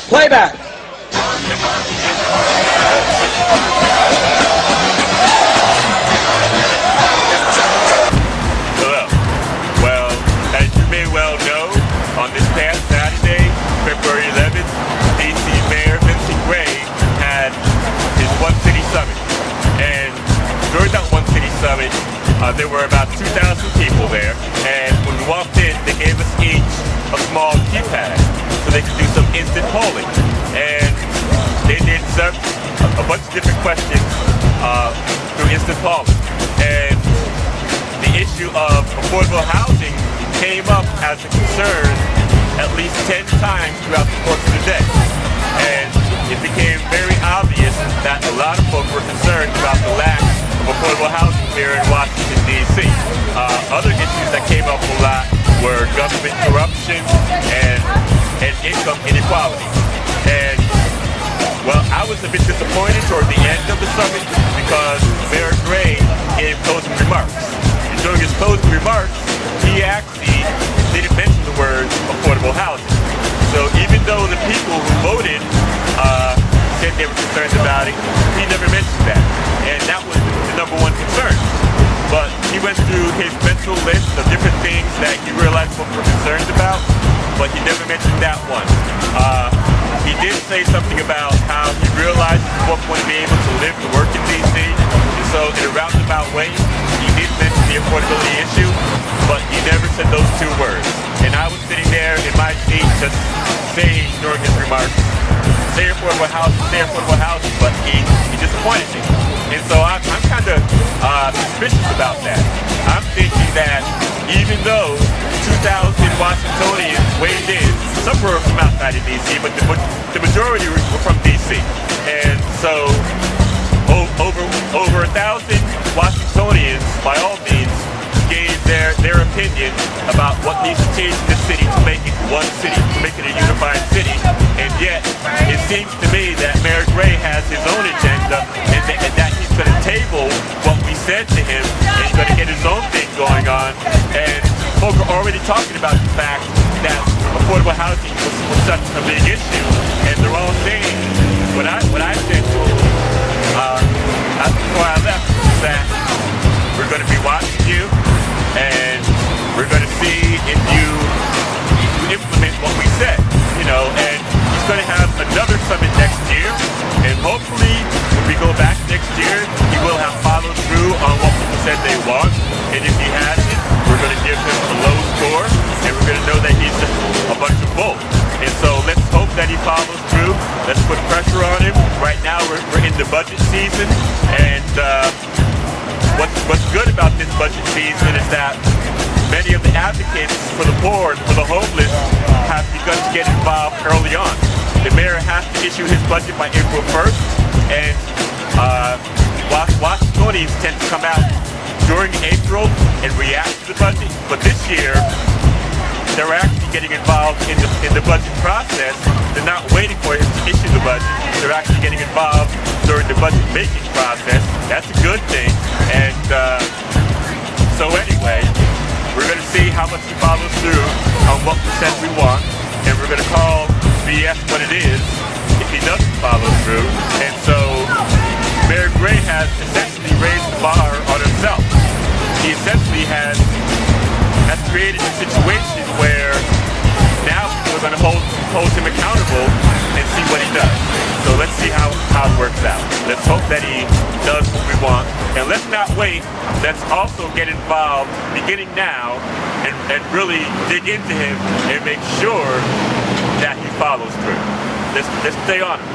Playback. Hello. Well, as you may well know, on this past Saturday, February 11th, D.C. Mayor Vincent Gray had his One City Summit. And during that One City Summit, there were about 2,000 people there. And when we walked in, they gave us each a small keypad so they could do some instant polling. And they did a bunch of different questions through instant polling. And the issue of affordable housing came up as a concern at least 10 times throughout the course of the day. And it became very obvious that a lot of folks were concerned about the lack of affordable housing here in Washington, D.C. Other issues that came up a lot were government corruption and income inequality. And well, I was a bit disappointed toward the end of the summit because Mayor Gray gave closing remarks. And during his closing remarks, he actually didn't mention the word affordable housing. So even though the people who voted said they were concerned about it, he never mentioned that. And that was the number one concern. But he went through his mental list of different things that he realized folks were concerned about, but he never mentioned that one. He did say something about how he realized folks want to be able to live and work in D.C. And so in a roundabout way, he did mention the affordability issue, but he never said those two words. And I was sitting there in my seat just saying during his remarks, say affordable housing, but he disappointed me. And so I'm kind of suspicious about that. I'm thinking that even though 2,000 Washingtonians weighed in, some were from outside of D.C., but the majority were from D.C. And so over 1,000 Washingtonians, by all means, gave their opinion about what needs to change in the city to make it one city, to make it a unified city. And yet, it seems to me that Mayor Gray has his own agenda and that he's going to table what we said to him and he's going to get his own thing going on. And folks are already talking about the fact that affordable housing was such a big issue. And they're all saying, what I said to him before I left is that we're going to be watching you and we're going to see if you implement what we said, and he's going to have another summit next year, and hopefully when we go back next year, he will have followed through on what people said they want, and if he hasn't, we're going to give him a low score, and we're going to know that he's just a bunch of bull. And so let's hope that he follows through. Let's put pressure on him. Right now we're in the budget season, and what's good about this budget season is that many of the advocates for the poor and for the homeless have begun to get involved early on. The mayor has to issue his budget by April 1st, and Washingtonians tend to come out during April and react to the budget. But this year, they're actually getting involved in the budget process. They're not waiting for him to issue the budget. They're actually getting involved during the budget making process. That's a good thing. And so anyway, we're going to see how much he follows through on what we said we want, and we're going to call BS what it is if he doesn't follow through. And so Mayor Gray has essentially raised the bar on himself. He essentially has created a situation where now we're going to hold him accountable and see what he does. So let's see how it works out. Let's hope that he does what we want. And let's not wait. Let's also get involved beginning now and really dig into him and make sure that he follows through. Let's stay on him.